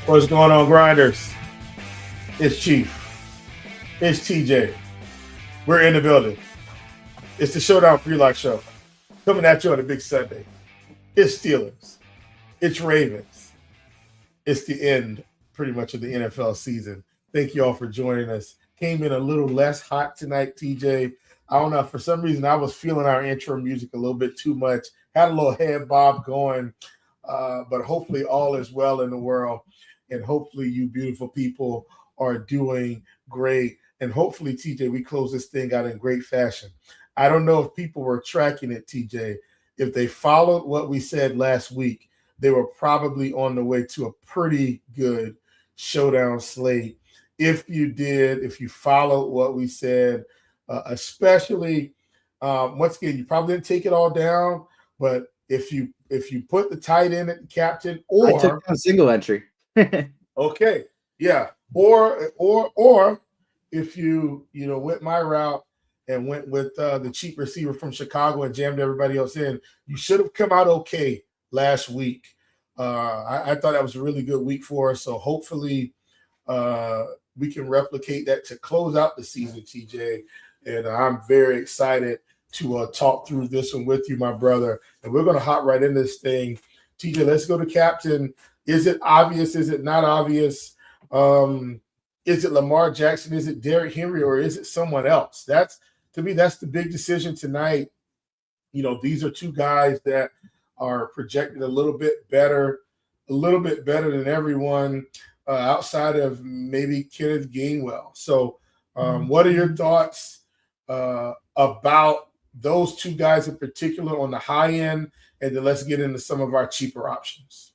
What's going on, Grinders? It's Chief. It's TJ. We're in the building. It's the Showdown Pre-Lock Show. Coming at you on a big Sunday. It's Steelers. It's Ravens. It's the end, pretty much, of the NFL season. Thank you all for joining us. Came in a little less hot tonight, TJ. I don't know. For some reason, I was feeling our intro music a little bit too much. Had a little head bob going. But hopefully all is well in the world. And hopefully you beautiful people are doing great. And hopefully, TJ, we close this thing out in great fashion. I don't know if people were tracking it, TJ. If they followed what we said last week, they were probably on the way to a pretty good showdown slate. If you did, if you followed what we said, especially, once again, you probably didn't take it all down, but if you put the tight end at the captain, or I took down single entry. okay, yeah, or if you went my route and went with the cheap receiver from Chicago and jammed everybody else in, you should have come out okay last week. I thought that was a really good week for us, so hopefully we can replicate that to close out the season, TJ. And I'm very excited to talk through this one with you, my brother. And we're going to hop right in this thing. TJ, let's go to captain. Is it obvious? Is it not obvious? Is it Lamar Jackson? Is it Derrick Henry? Or is it someone else? To me, that's the big decision tonight. These are two guys that are projected a little bit better than everyone outside of maybe Kenneth Gainwell. So what are your thoughts about those two guys in particular on the high end? And then let's get into some of our cheaper options.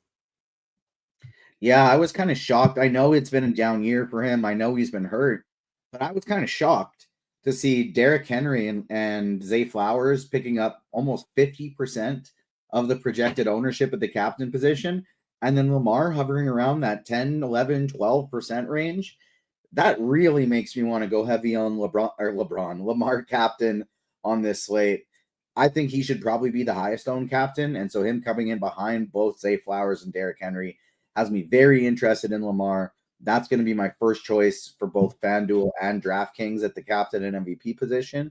Yeah, I was kind of shocked. I know it's been a down year for him. I know he's been hurt, but I was kind of shocked to see Derrick Henry and Zay Flowers picking up almost 50% of the projected ownership at the captain position, and then Lamar hovering around that 10, 11, 12% range. That really makes me want to go heavy on Lamar captain on this slate. I think he should probably be the highest owned captain, and so him coming in behind both Zay Flowers and Derrick Henry has me very interested in Lamar. That's going to be my first choice for both FanDuel and DraftKings at the captain and MVP position.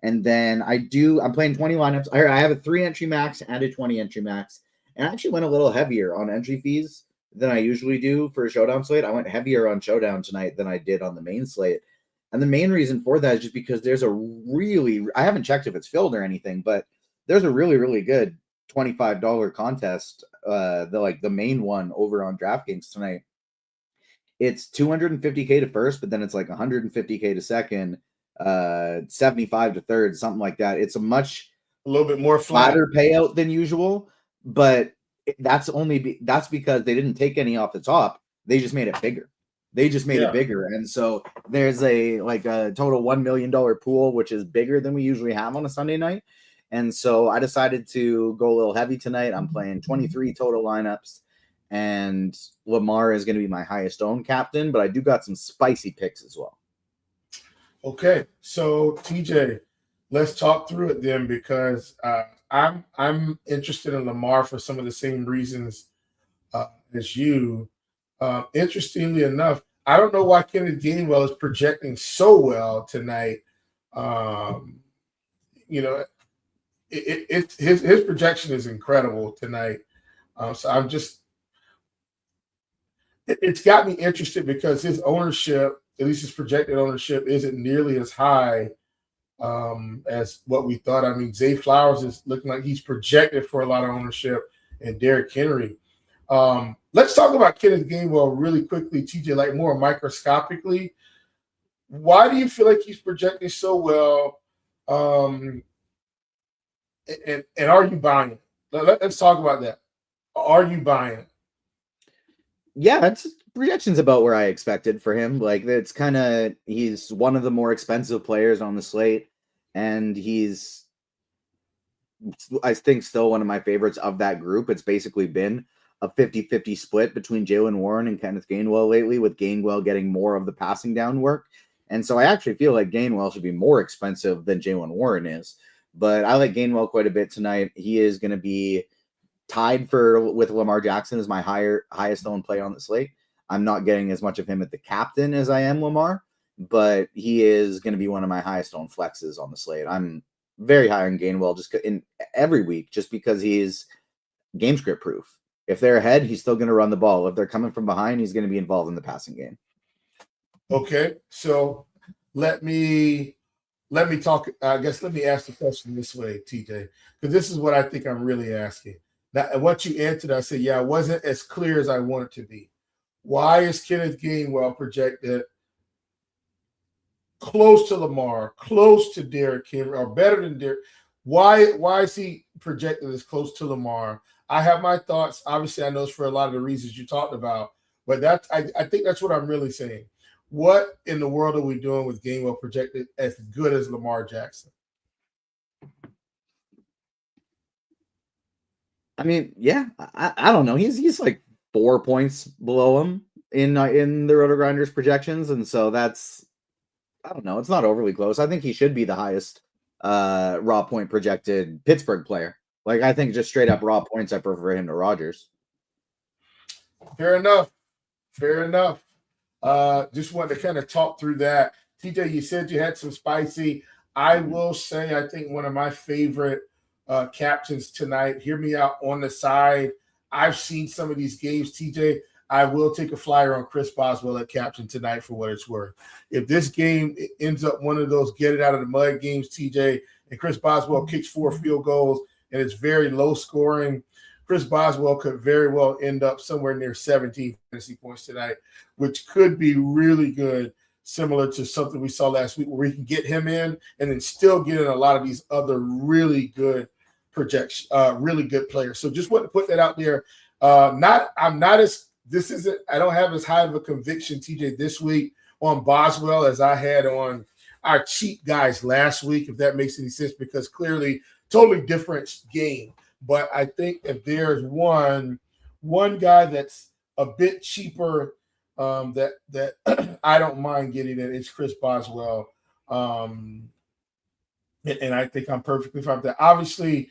And then I'm playing 20 lineups. I have a 3-entry max and a 20-entry max. And I actually went a little heavier on entry fees than I usually do for a showdown slate. I went heavier on showdown tonight than I did on the main slate. And the main reason for that is just because there's I haven't checked if it's filled or anything, but there's a really, really good $25 contest, the main one over on DraftKings tonight. It's $250K to first, but then it's like $150K to second, 75 to third, something like that. It's a little bit more flatter payout than usual, but that's because they didn't take any off the top. They just made it bigger. It bigger. And so there's a total $1 million pool, which is bigger than we usually have on a Sunday night. And so I decided to go a little heavy tonight. I'm playing 23 total lineups, and Lamar is going to be my highest owned captain, but I do got some spicy picks as well. Okay, so TJ, let's talk through it then, because I'm interested in Lamar for some of the same reasons as you. Interestingly enough, I don't know why Kenneth Gainwell is projecting so well tonight. His projection is incredible tonight. So it's got me interested because his ownership, at least his projected ownership, isn't nearly as high as what we thought. I mean, Zay Flowers is looking like he's projected for a lot of ownership, and Derrick Henry. Let's talk about Kenneth Gainwell really quickly, TJ, like more microscopically. Why do you feel like he's projecting so well? And are you buying it? Let's talk about that. Are you buying it? Yeah, projection's about where I expected for him. He's one of the more expensive players on the slate, and he's, I think, still one of my favorites of that group. It's basically been a 50-50 split between Jaylen Warren and Kenneth Gainwell lately, with Gainwell getting more of the passing down work. And so I actually feel like Gainwell should be more expensive than Jaylen Warren is. But I like Gainwell quite a bit tonight. He is going to be tied with Lamar Jackson as my highest owned play on the slate. I'm not getting as much of him at the captain as I am Lamar, but he is going to be one of my highest owned flexes on the slate. I'm very high on Gainwell just in every week, just because he's game script proof. If they're ahead, he's still going to run the ball. If they're coming from behind, he's going to be involved in the passing game. Okay, so let me talk. I guess let me ask the question this way, TJ, because this is what I think I'm really asking. Now, once you answered, I said, yeah, it wasn't as clear as I want it to be. Why is Kenneth Gainwell projected close to Lamar, close to Derrick Henry, or better than Derrick? Why is he projected as close to Lamar? I have my thoughts. Obviously, I know it's for a lot of the reasons you talked about, but I think that's what I'm really saying. What in the world are we doing with Gainwell projected as good as Lamar Jackson? I mean, yeah, I don't know. He's like 4 points below him in the RotoGrinders projections, and so that's, I don't know. It's not overly close. I think he should be the highest raw point projected Pittsburgh player. Like, I think just straight up raw points, I prefer him to Rodgers. Fair enough. Just wanted to kind of talk through that. TJ, you said you had some spicy. I will say, I think one of my favorite captains tonight. Hear me out on the side. I've seen some of these games, TJ. I will take a flyer on Chris Boswell at captain tonight for what it's worth. If this game ends up one of those get it out of the mud games, TJ, and Chris Boswell kicks 4 field goals and it's very low scoring, Chris Boswell could very well end up somewhere near 17 fantasy points tonight, which could be really good, similar to something we saw last week where we can get him in and then still get in a lot of these other really good really good players. So just want to put that out there. I don't have as high of a conviction, TJ, this week on Boswell as I had on our cheap guys last week, if that makes any sense, because clearly totally different game. But I think if there's one guy that's a bit cheaper that I don't mind getting it, it's Chris Boswell. And I think I'm perfectly fine with that. Obviously,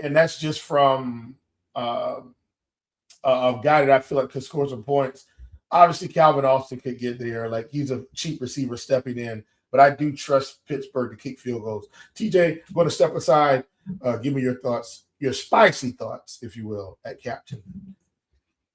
and that's just from a guy that I feel like could score some points. Obviously, Calvin Austin could get there. Like, he's a cheap receiver stepping in, but I do trust Pittsburgh to kick field goals. TJ, I'm going to step aside. Give me your thoughts, your spicy thoughts, if you will, at captain.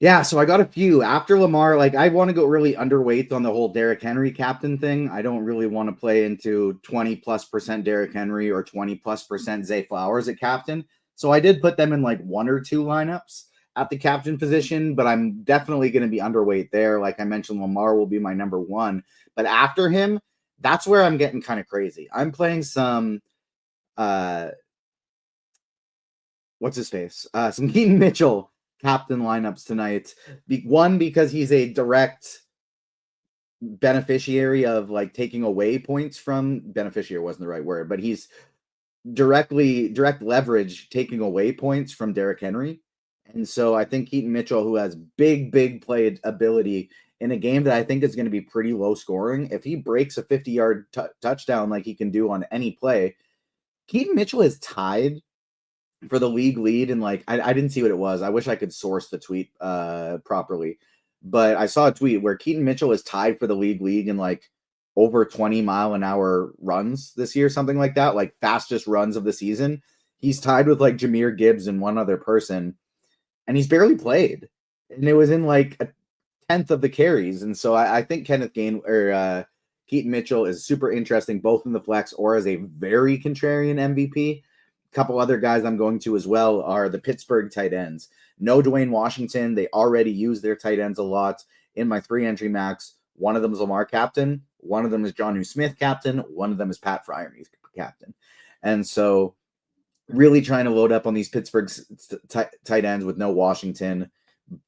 Yeah, so I got a few after Lamar. Like, I want to go really underweight on the whole Derrick Henry captain thing. I don't really want to play into 20+% Derrick Henry or 20+% Zay Flowers at captain. So I did put them in like 1 or 2 lineups at the captain position, but I'm definitely going to be underweight there. Like I mentioned, Lamar will be my number 1, but after him, that's where I'm getting kind of crazy. I'm playing some what's his face? Some Keaton Mitchell captain lineups tonight. One, because he's a direct beneficiary of like taking away points from beneficiary wasn't the right word, but he's direct leverage taking away points from Derrick Henry. And so I think Keaton Mitchell, who has big play ability in a game that I think is going to be pretty low scoring, if he breaks a 50-yard touchdown like he can do on any play, Keaton Mitchell is tied for the league lead. And like, I didn't see what it was. I wish I could source the tweet properly, but I saw a tweet where Keaton Mitchell is tied for the league in like over 20-mile-an-hour runs this year, something like that, like fastest runs of the season. He's tied with like Jahmyr Gibbs and one other person, and he's barely played. And it was in like a 10th of the carries. And so I think Keaton Mitchell is super interesting, both in the flex or as a very contrarian MVP. A couple other guys I'm going to as well are the Pittsburgh tight ends. No Dwayne Washington. They already use their tight ends a lot in my 3-entry max. One of them is Lamar captain. One of them is Jonnu Smith captain. One of them is Pat Freiermuth captain. And so really trying to load up on these Pittsburgh tight ends with no Washington,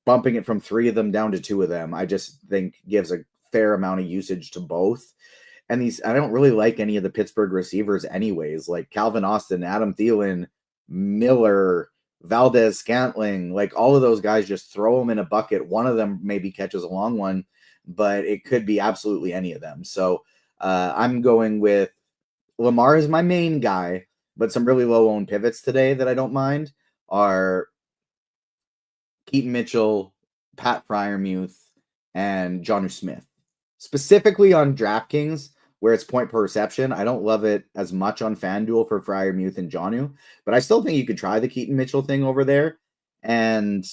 bumping it from 3 of them down to 2 of them, I just think gives a fair amount of usage to both. And I don't really like any of the Pittsburgh receivers anyways, like Calvin Austin, Adam Thielen, Miller, Valdez Scantling, like all of those guys, just throw them in a bucket. One of them maybe catches a long one, but it could be absolutely any of them. So I'm going with Lamar as my main guy, but some really low-owned pivots today that I don't mind are Keaton Mitchell, Pat Freiermuth, and Jonnu Smith. Specifically on DraftKings, where it's point per reception, I don't love it as much on FanDuel for Freiermuth and Jonnu, but I still think you could try the Keaton Mitchell thing over there. And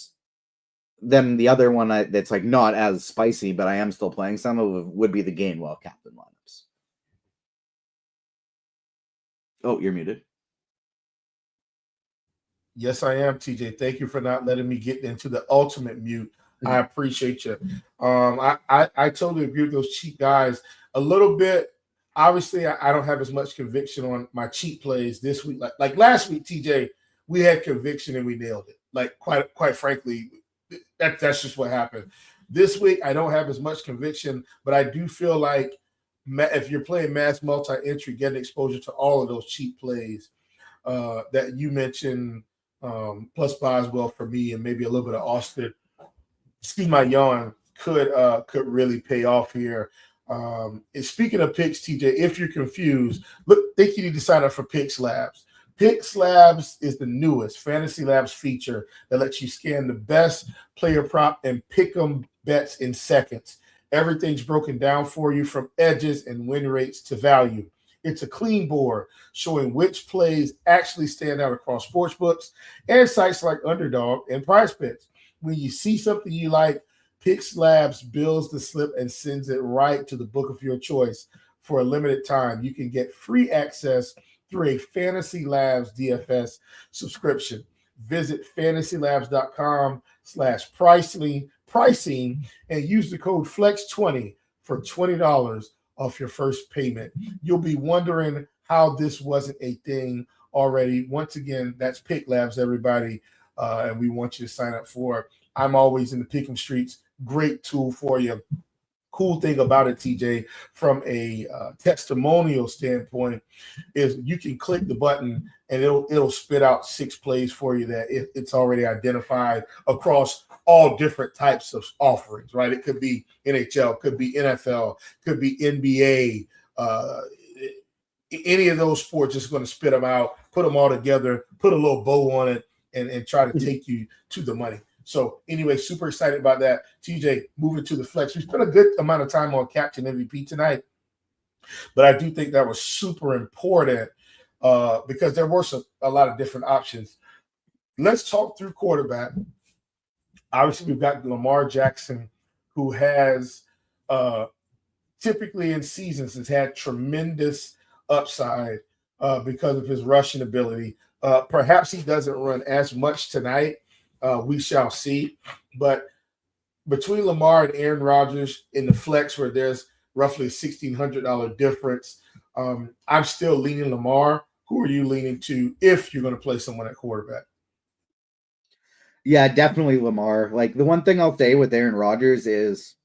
then the other one that's like not as spicy, but I am still playing some of would be the Gainwell captain lineups. Oh, you're muted. Yes, I am, TJ. Thank you for not letting me get into the ultimate mute. I appreciate you. I totally agree with those cheap guys. A little bit. Obviously, I don't have as much conviction on my cheap plays this week. Like last week, TJ, we had conviction and we nailed it. Like quite frankly, that's just what happened. This week, I don't have as much conviction, but I do feel like if you're playing mass multi-entry, getting exposure to all of those cheap plays that you mentioned, plus Boswell for me, and maybe a little bit of Austin. Excuse my yawn. Could really pay off here. And speaking of picks, TJ, if you're confused, think you need to sign up for PickLabs. PickLabs is the newest Fantasy Labs feature that lets you scan the best player prop and pick 'em bets in seconds. Everything's broken down for you from edges and win rates to value. It's a clean board showing which plays actually stand out across sportsbooks and sites like Underdog and PrizePicks. When you see something you like, PickLabs builds the slip and sends it right to the book of your choice. For a limited time, you can get free access through a Fantasy Labs DFS subscription. Visit fantasylabs.com/pricing and use the code FLEX20 for $20 off your first payment. You'll be wondering how this wasn't a thing already. Once again, that's PickLabs, everybody, and we want you to sign up for it. I'm always in the Pick'em streets. Great tool for you. Cool thing about it, TJ, from a testimonial standpoint, is you can click the button and it'll spit out 6 plays for you that it's already identified across all different types of offerings, right? It could be NHL, could be NFL, could be NBA, any of those sports. Just going to spit them out, put them all together, put a little bow on it, and try to take you to the money. So anyway, super excited about that. TJ, moving to the flex. We spent a good amount of time on Captain MVP tonight, but I do think that was super important because there were a lot of different options. Let's talk through quarterback. Obviously, we've got Lamar Jackson, who has typically in seasons has had tremendous upside because of his rushing ability. Perhaps he doesn't run as much tonight. We shall see. But between Lamar and Aaron Rodgers in the flex, where there's roughly a $1,600 difference, I'm still leaning Lamar. Who are you leaning to if you're going to play someone at quarterback? Yeah, definitely Lamar. Like, the one thing I'll say with Aaron Rodgers is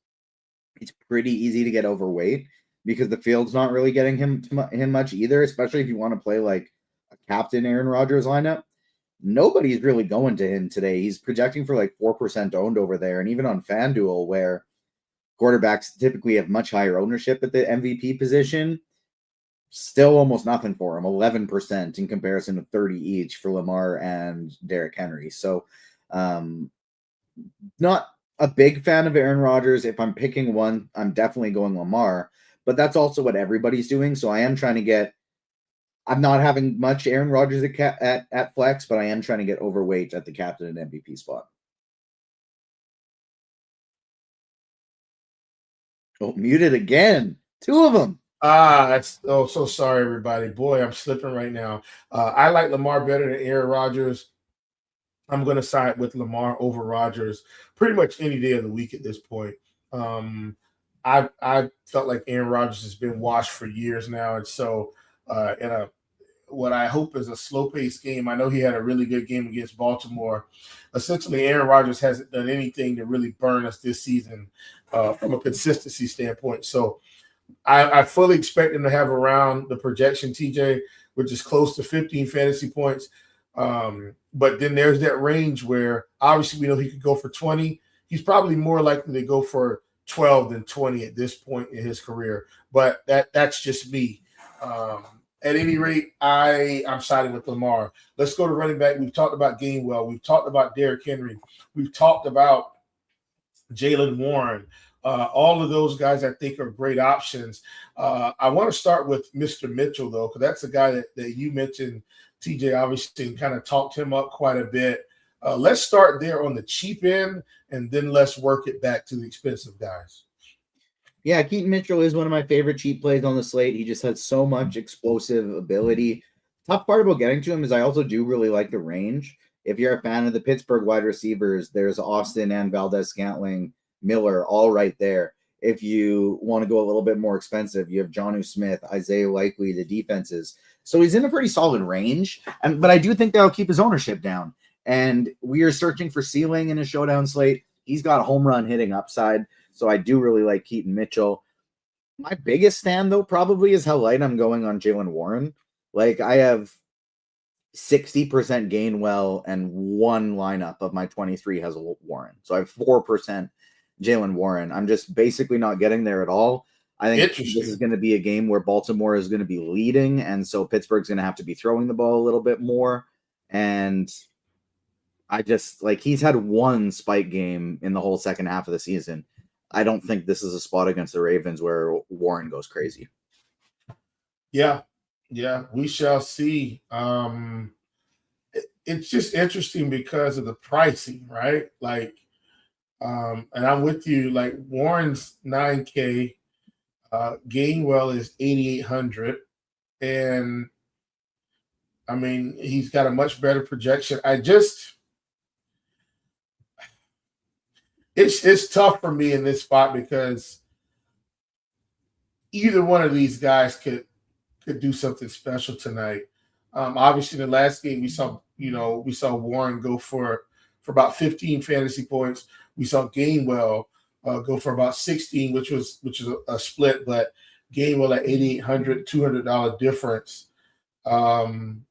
it's pretty easy to get overweight because the field's not really getting him much either, especially if you want to play like a captain Aaron Rodgers lineup. Nobody's really going to him today. He's projecting for like 4% owned over there. And even on FanDuel, where quarterbacks typically have much higher ownership at the MVP position, still almost nothing for him, 11% in comparison to 30 each for Lamar and Derrick Henry. So not a big fan of Aaron Rodgers. If I'm picking one, I'm definitely going Lamar, but that's also what everybody's doing. So I am trying to get, I'm not having much Aaron Rodgers at flex, but I am trying to get overweight at the captain and MVP spot. Oh, muted again. 2 of them. So sorry, everybody. Boy, I'm slipping right now. I like Lamar better than Aaron Rodgers. I'm going to side with Lamar over Rodgers pretty much any day of the week at this point. I felt like Aaron Rodgers has been washed for years now, and so in what I hope is a slow-paced game. I know he had a really good game against Baltimore. Essentially, Aaron Rodgers hasn't done anything to really burn us this season from a consistency standpoint. So I fully expect him to have around the projection, TJ, which is close to 15 fantasy points. But then there's that range where obviously we know he could go for 20. He's probably more likely to go for 12 than 20 at this point in his career. But that's just me. At any rate, I'm siding with Lamar. Let's go to running back. We've talked about Gainwell. We've talked about Derrick Henry. We've talked about Jaylen Warren. All of those guys, I think, are great options. I want to start with Mr. Mitchell, though, because that's a guy that you mentioned, TJ, obviously, and kind of talked him up quite a bit. Let's start there on the cheap end, and then let's work it back to the expensive guys. Yeah, Keaton Mitchell is one of my favorite cheap plays on the slate. He just has so much explosive ability. Tough part about getting to him is I also do really like the range. If you're a fan of the Pittsburgh wide receivers, there's Austin and Valdez-Scantling, Miller, all right there. If you want to go a little bit more expensive, you have Jonnu Smith, Isaiah Likely, the defenses. So he's in a pretty solid range, but I do think that'll keep his ownership down. And we are searching for ceiling in a showdown slate. He's got a home run hitting upside. So I do really like Keaton Mitchell. My biggest stand, though, probably is how light I'm going on Jaylen Warren. Like, I have 60% Gainwell, and one lineup of my 23 has a Warren. So I have 4% Jaylen Warren. I'm just basically not getting there at all. I think this is going to be a game where Baltimore is going to be leading, and so Pittsburgh's going to have to be throwing the ball a little bit more. And I just, like, he's had one spike game in the whole second half of the season. I don't think this is a spot against the Ravens where Warren goes crazy. Yeah, we shall see. It's just interesting because of the pricing, right? Like, and I'm with you. Like, Warren's $9K, Gainwell is $8,800, and I mean he's got a much better projection. It's tough for me in this spot because either one of these guys could do something special tonight. Obviously, in the last game we saw Warren go for about 15 fantasy points. We saw Gainwell go for about 16, which is a split, but Gainwell at $8,800, $200 difference. I'm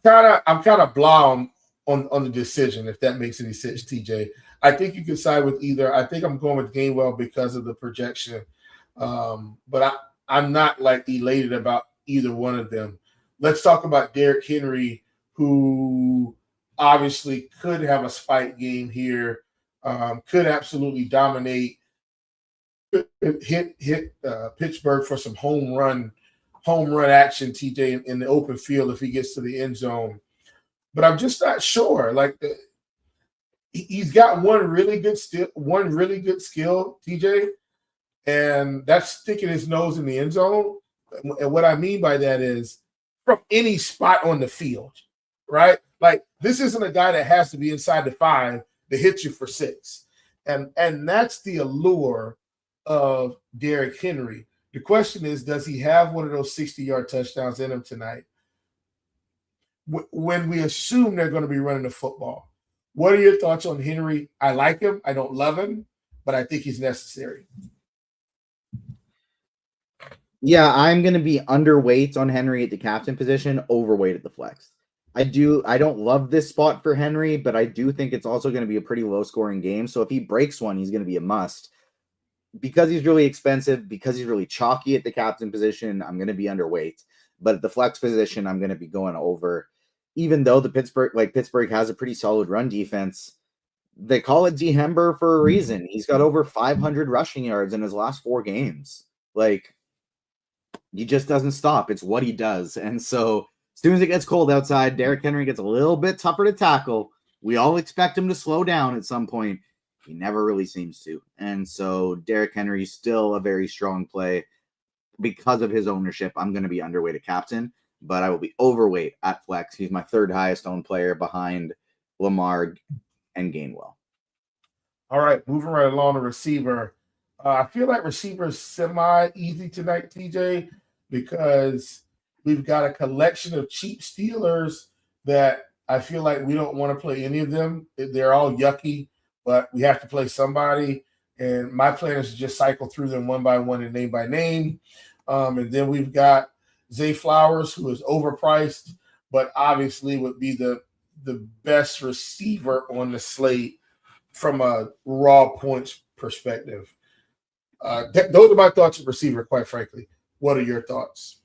kind of blah on the decision, if that makes any sense, TJ. I think you could side with either. I think I'm going with Gainwell because of the projection, but I'm not like elated about either one of them. Let's talk about Derrick Henry, who obviously could have a spike game here, could absolutely dominate, hit Pittsburgh for some home run action, TJ, in the open field if he gets to the end zone. But I'm just not sure. Like, he's got one really good skill, TJ, and that's sticking his nose in the end zone. And what I mean by that is from any spot on the field, right? Like, this isn't a guy that has to be inside the 5 to hit you for 6. And that's the allure of Derrick Henry. The question is, does he have one of those 60-yard touchdowns in him tonight? When we assume they're going to be running the football. What are your thoughts on Henry? I like him. I don't love him, but I think he's necessary. Yeah, I'm going to be underweight on Henry at the captain position, overweight at the flex. I don't love this spot for Henry, but I do think it's also going to be a pretty low-scoring game. So if he breaks one, he's going to be a must. Because he's really expensive, because he's really chalky at the captain position, I'm going to be underweight. But at the flex position, I'm going to be going over. Even though Pittsburgh has a pretty solid run defense, they call it D-Hember for a reason. He's got over 500 rushing yards in his last 4 games. Like, he just doesn't stop. It's what he does. And so as soon as it gets cold outside, Derrick Henry gets a little bit tougher to tackle. We all expect him to slow down at some point. He never really seems to. And so Derrick Henry is still a very strong play. Because of his ownership, I'm going to be underweight at captain, but I will be overweight at flex. He's my 3rd highest owned player behind Lamar and Gainwell. All right, moving right along to receiver. I feel like receiver is semi-easy tonight, TJ, because we've got a collection of cheap stealers that I feel like we don't want to play any of them. They're all yucky, but we have to play somebody. And my plan is to just cycle through them one by one and name by name. And then we've got Zay Flowers, who is overpriced, but obviously would be the best receiver on the slate from a raw points perspective. Those are my thoughts of receiver, quite frankly. What are your thoughts?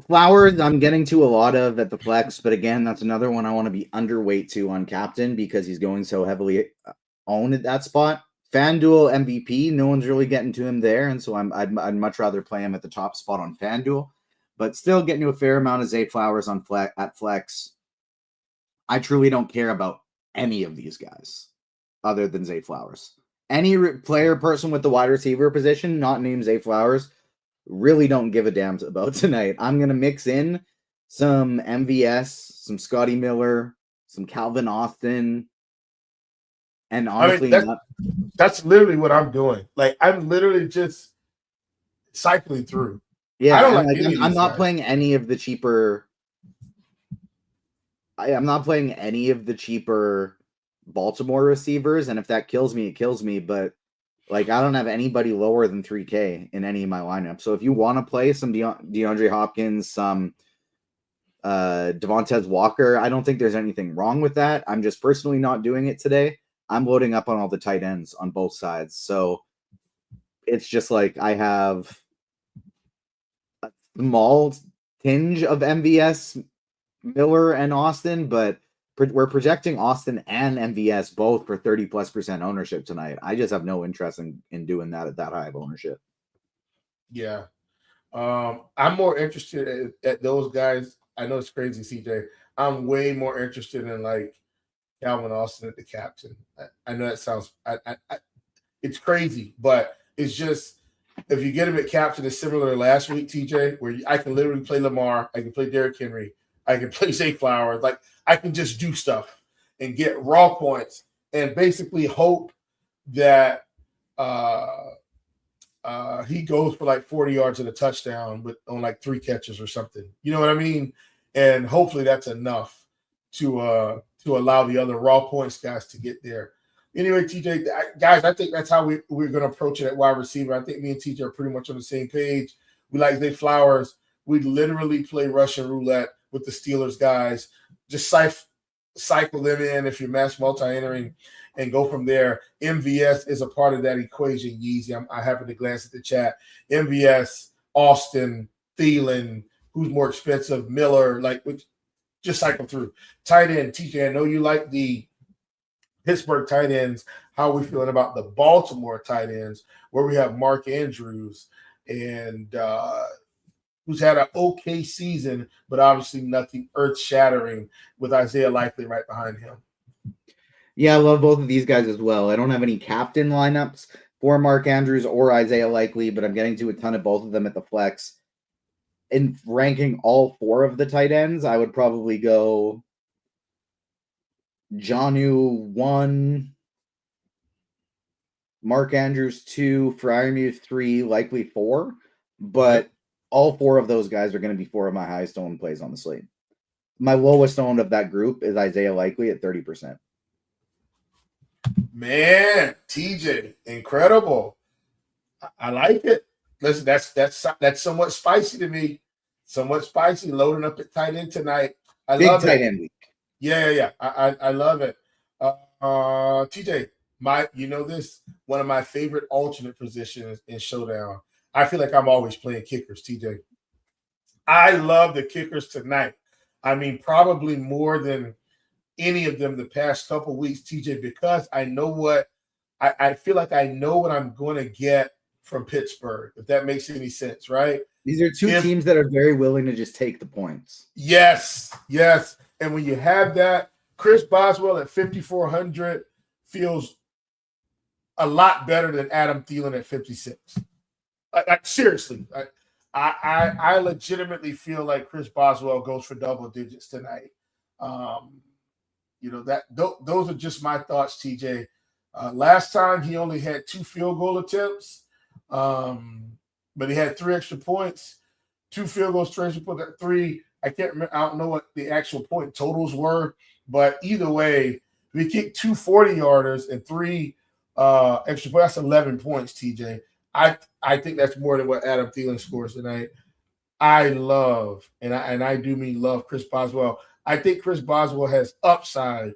Flowers, I'm getting to a lot of at the flex, but again, that's another one I want to be underweight to on captain because he's going so heavily owned at that spot. FanDuel MVP, no one's really getting to him there, and so I'd much rather play him at the top spot on FanDuel, but still getting to a fair amount of Zay Flowers on flex. I truly don't care about any of these guys other than Zay Flowers. Any person with the wide receiver position, not named Zay Flowers, really don't give a damn about tonight. I'm going to mix in some MVS, some Scotty Miller, some Calvin Austin, and honestly, that's literally what I'm doing. Like, I'm literally just cycling through. Yeah, I don't I'm not playing any of the cheaper. I'm not playing any of the cheaper Baltimore receivers, and if that kills me, it kills me. But like, I don't have anybody lower than 3K in any of my lineups. So if you want to play some DeAndre Hopkins, some Devontae Walker, I don't think there's anything wrong with that. I'm just personally not doing it today. I'm loading up on all the tight ends on both sides. So it's just like I have a small tinge of MVS, Miller, and Austin, but we're projecting Austin and MVS both for 30+% ownership tonight. I just have no interest in doing that at that high of ownership. Yeah. I'm more interested at those guys. I know it's crazy, CJ. I'm way more interested in like Calvin Austin at the captain. I know that sounds it's crazy, but it's just if you get him at captain, it's similar to last week, TJ, where I can literally play Lamar, I can play Derrick Henry, I can play Zay Flowers. Like I can just do stuff and get raw points and basically hope that he goes for like 40 yards and a touchdown on like 3 catches or something. You know what I mean? And hopefully that's enough to allow the other raw points guys to get there. Anyway, TJ, guys, I think that's how we're going to approach it at wide receiver. I think me and TJ are pretty much on the same page. We like Zay Flowers. We literally play Russian roulette with the Steelers guys. Just cycle them in if you're mass multi-entering and go from there. MVS is a part of that equation, Yeezy. I happen to glance at the chat. MVS, Austin, Thielen, who's more expensive, Miller, like just cycle through. Tight end, TJ, I know you like the Pittsburgh tight ends. How are we feeling about the Baltimore tight ends, where we have Mark Andrews and who's had an okay season, but obviously nothing earth-shattering with Isaiah Likely right behind him? Yeah, I love both of these guys as well. I don't have any captain lineups for Mark Andrews or Isaiah Likely, but I'm getting to a ton of both of them at the flex. In ranking all 4 of the tight ends, I would probably go Jonnu 1, Mark Andrews 2, Freiermuth 3, Likely 4. But all 4 of those guys are going to be 4 of my highest owned plays on the slate. My lowest owned of that group is Isaiah Likely at 30%. Man, TJ, incredible. I like it. Listen, that's somewhat spicy to me. Somewhat spicy, loading up at tight end tonight. I Big love tight it. end week. Yeah. I love it. TJ, this, one of my favorite alternate positions in Showdown. I feel like I'm always playing kickers, TJ. I love the kickers tonight. I mean, probably more than any of them the past couple weeks, TJ, because I know what I feel like I know what I'm going to get from Pittsburgh, if that makes any sense, right? These are two teams that are very willing to just take the points. Yes. And when you have that, Chris Boswell at 5,400 feels a lot better than Adam Thielen at 56. Seriously, I legitimately feel like Chris Boswell goes for double digits tonight. Those are just my thoughts, TJ. Last time he only had 2 field goal attempts, but he had 3 extra points, 2 field goals, 3 extra points, 3. I can't remember. I don't know what the actual point totals were, but either way, we kicked 2 40-yarders and 3 extra points. That's 11 points, TJ. I think that's more than what Adam Thielen scores tonight. I love, and I do mean love, Chris Boswell. I think Chris Boswell has upside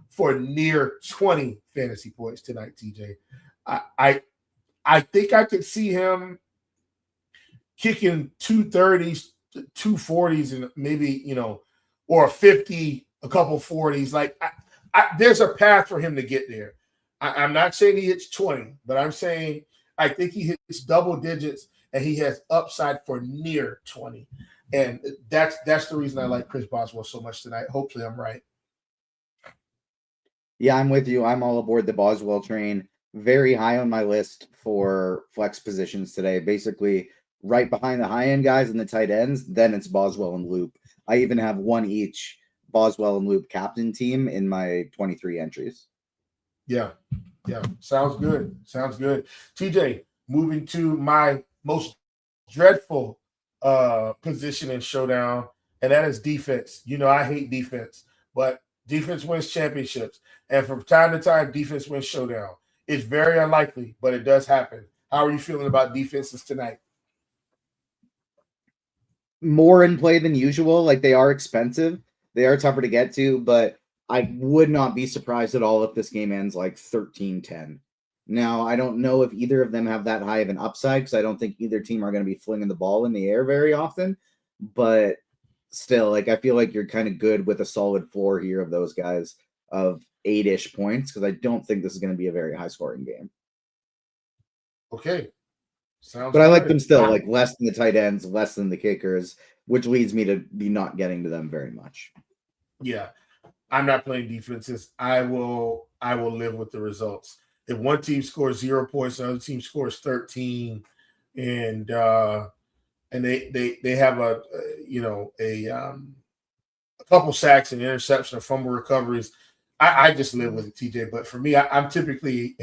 for near 20 fantasy points tonight, TJ. I think I could see him kicking 230s, 240s and maybe, or a 50, a couple 40s. Like there's a path for him to get there. I'm not saying he hits 20, but I'm saying I think he hits double digits and he has upside for near 20. And that's the reason I like Chris Boswell so much tonight. Hopefully I'm right. Yeah, I'm with you. I'm all aboard the Boswell train. Very high on my list for flex positions today. Basically, right behind the high-end guys and the tight ends, then it's Boswell and Loop. I even have one each Boswell and Loop captain team in my 23 entries. Yeah. Sounds good. TJ, moving to my most dreadful position in Showdown, and that is defense. I hate defense, but defense wins championships. And from time to time, defense wins Showdown. It's very unlikely, but it does happen. How are you feeling about defenses tonight? More in play than usual. Like, they are expensive. They are tougher to get to, but I would not be surprised at all if this game ends like 13-10. Now, I don't know if either of them have that high of an upside because I don't think either team are going to be flinging the ball in the air very often. But still, like, I feel like you're kind of good with a solid floor here of those guys of 8-ish points because I don't think this is going to be a very high scoring game. Okay. But I like them still, like less than the tight ends, less than the kickers, which leads me to be not getting to them very much. Yeah. I'm not playing defenses. I will live with the results. If one team scores 0 points, the other team scores 13, and they have a couple sacks and interception or fumble recoveries, I just live with it, TJ. But for me, I'm typically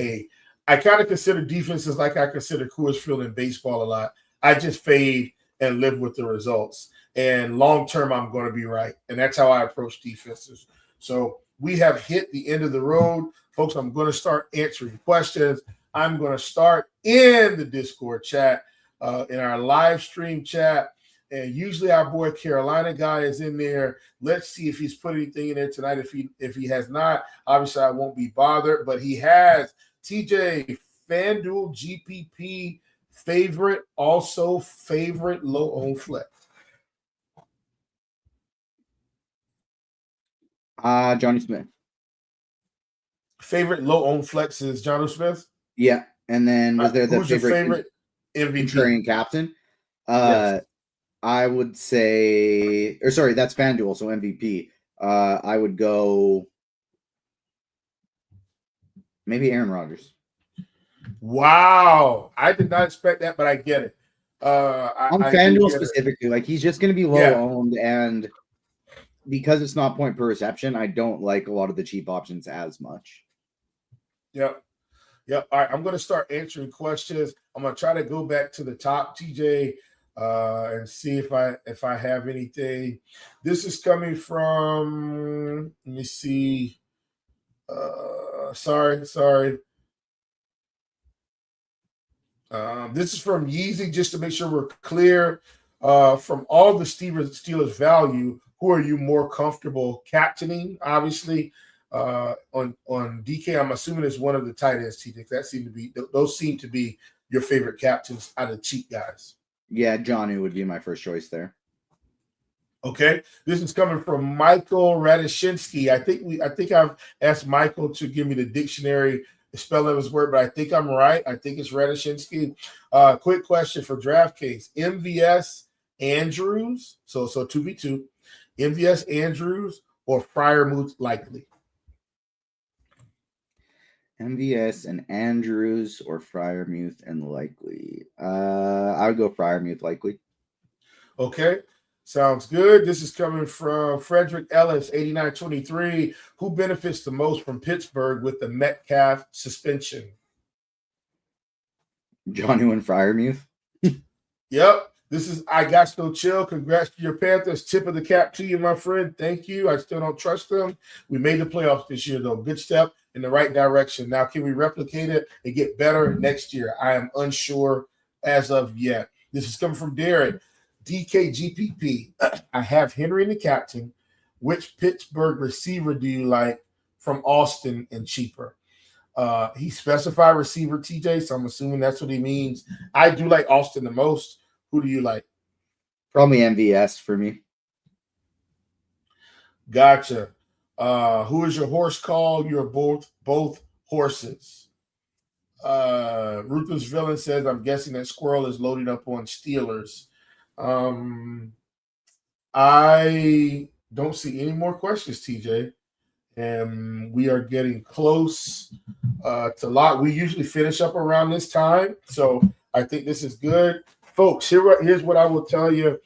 I kind of consider defenses like I consider Coors Field in baseball a lot. I just fade and live with the results. And long term, I'm going to be right. And that's how I approach defenses. So we have hit the end of the road. Folks, I'm going to start answering questions. I'm going to start in the Discord chat, in our live stream chat. And usually our boy Carolina guy is in there. Let's see if he's put anything in there tonight. If he has not, obviously I won't be bothered. But he has. TJ, FanDuel GPP favorite, also favorite low-owned flex. Johnny Smith. Favorite low-owned flex is Johnny Smith? Yeah. And then was there the who's your favorite MVP? Contrarian captain? Yes. I would say, or sorry, that's FanDuel, so MVP. I would go maybe Aaron Rodgers. Wow. I did not expect that, but I get it. On FanDuel specifically, like he's just going to be low-owned, and because it's not point per reception, I don't like a lot of the cheap options as much. Yep. All right, I'm going to start answering questions. I'm going to try to go back to the top, TJ, and see if I have anything. This is coming from, let me see. Sorry. This is from Yeezy, just to make sure we're clear. From all the Steelers value, who are you more comfortable captaining? Obviously, on DK, I'm assuming it's one of the tight ends, TJ. Those seem to be your favorite captains out of cheap guys. Yeah, Johnny would be my first choice there. Okay, this is coming from Michael Radishinsky. I think I've asked Michael to give me the dictionary spelling of his word, but I think I'm right. I think it's Radishinsky. Quick question for DraftKings: MVS Andrews, so 2v2, MVS Andrews or Freiermuth likely? MVS and Andrews or Freiermuth and likely. I would go Freiermuth likely. Okay. Sounds good. This is coming from Frederick Ellis, 8923. Who benefits the most from Pittsburgh with the Metcalf suspension? Johnny and Freiermuth. Yep. This is I Got No Chill. Congrats to your Panthers. Tip of the cap to you, my friend. Thank you. I still don't trust them. We made the playoffs this year, though. Good step in the right direction. Now, can we replicate it and get better next year? I am unsure as of yet. This is coming from Derek. DKGPP. I have Henry in the captain. Which Pittsburgh receiver do you like from Austin and cheaper? He specified receiver, TJ, so I'm assuming that's what he means. I do like Austin the most. Who do you like? Probably MVS for me. Gotcha. Who is your horse called? You're both horses. Ruthless Villain says, I'm guessing that Squirrel is loading up on Steelers. I don't see any more questions, TJ. And we are getting close to lot. We usually finish up around this time. So I think this is good. Folks, here's what I will tell you.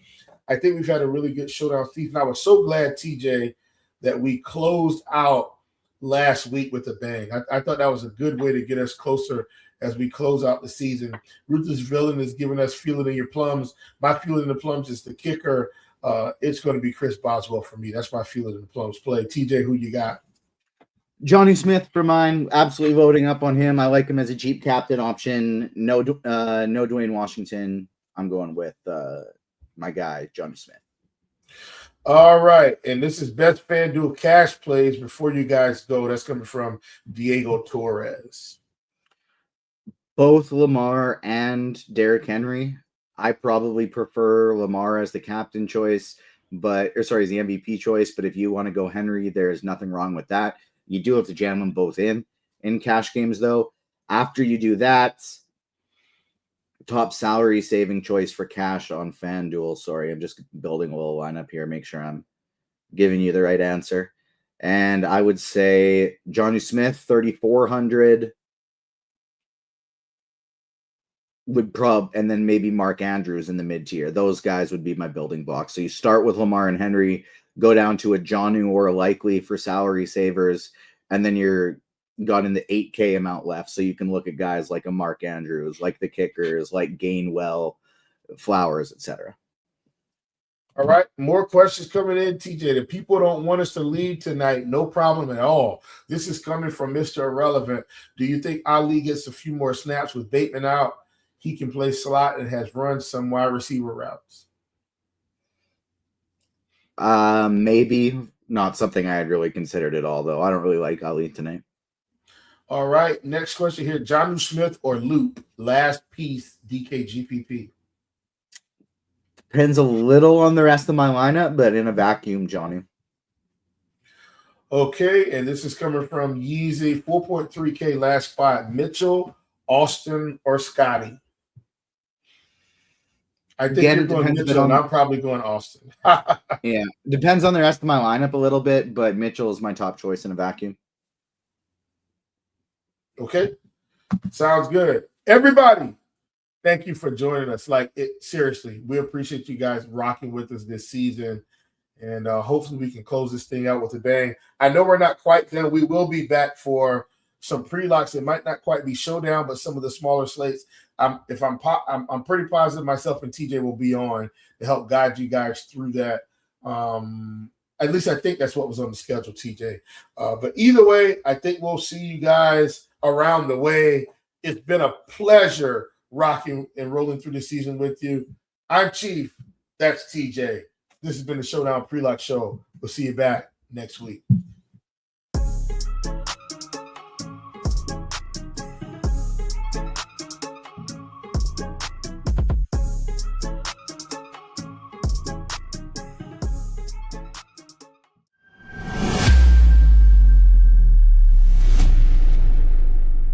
I think we've had a really good showdown season. I was so glad, TJ, that we closed out last week with a bang. I thought that was a good way to get us closer as we close out the season. Ruthless Villain is giving us feeling in your plums. My feeling in the plums is the kicker. It's going to be Chris Boswell for me. That's my feeling in the plums play. TJ, who you got? Johnny Smith for mine. Absolutely voting up on him. I like him as a cheap captain option. No Dwayne Washington. I'm going with my guy, Johnny Smith. All right. And this is best FanDuel cash plays before you guys go. That's coming from Diego Torres. Both Lamar and Derrick Henry. I probably prefer Lamar as the captain choice, as the MVP choice. But if you want to go Henry, there's nothing wrong with that. You do have to jam them both in cash games, though. After you do that, top salary saving choice for cash on FanDuel. Sorry, I'm just building a little lineup here. Make sure I'm giving you the right answer. And I would say Johnny Smith, 3,400. And then maybe Mark Andrews in the mid tier. Those guys would be my building blocks. So you start with Lamar and Henry, go down to a Jonnu or Likely for salary savers, and then you're got in the 8K amount left. So you can look at guys like a Mark Andrews, like the kickers, like Gainwell, Flowers, etc. All right, more questions coming in, TJ. The people don't want us to leave tonight. No problem at all. This is coming from Mr. Irrelevant. Do you think Ali gets a few more snaps with Bateman out? He can play slot and has run some wide receiver routes. Maybe not something I had really considered at all, though. I don't really like Ali tonight. All right, next question here. Jonnu Smith or Loop? Last piece, DKGPP. Depends a little on the rest of my lineup, but in a vacuum, Johnny. Okay, and this is coming from Yeezy, 4.3K last spot. Mitchell, Austin, or Scotty? I think you're going Mitchell, and I'm probably going Austin. Yeah, depends on the rest of my lineup a little bit, but Mitchell is my top choice in a vacuum. Okay, sounds good. Everybody, thank you for joining us. Seriously, we appreciate you guys rocking with us this season, and hopefully we can close this thing out with a bang. I know we're not quite done. We will be back for some pre-locks. It might not quite be showdown, but some of the smaller slates. I'm pretty positive myself and TJ will be on to help guide you guys through that. At least I think that's what was on the schedule, TJ. But either way, I think we'll see you guys around the way. It's been a pleasure rocking and rolling through the season with you. I'm Chief. That's TJ. This has been the Showdown Pre-Lock Show. We'll see you back next week.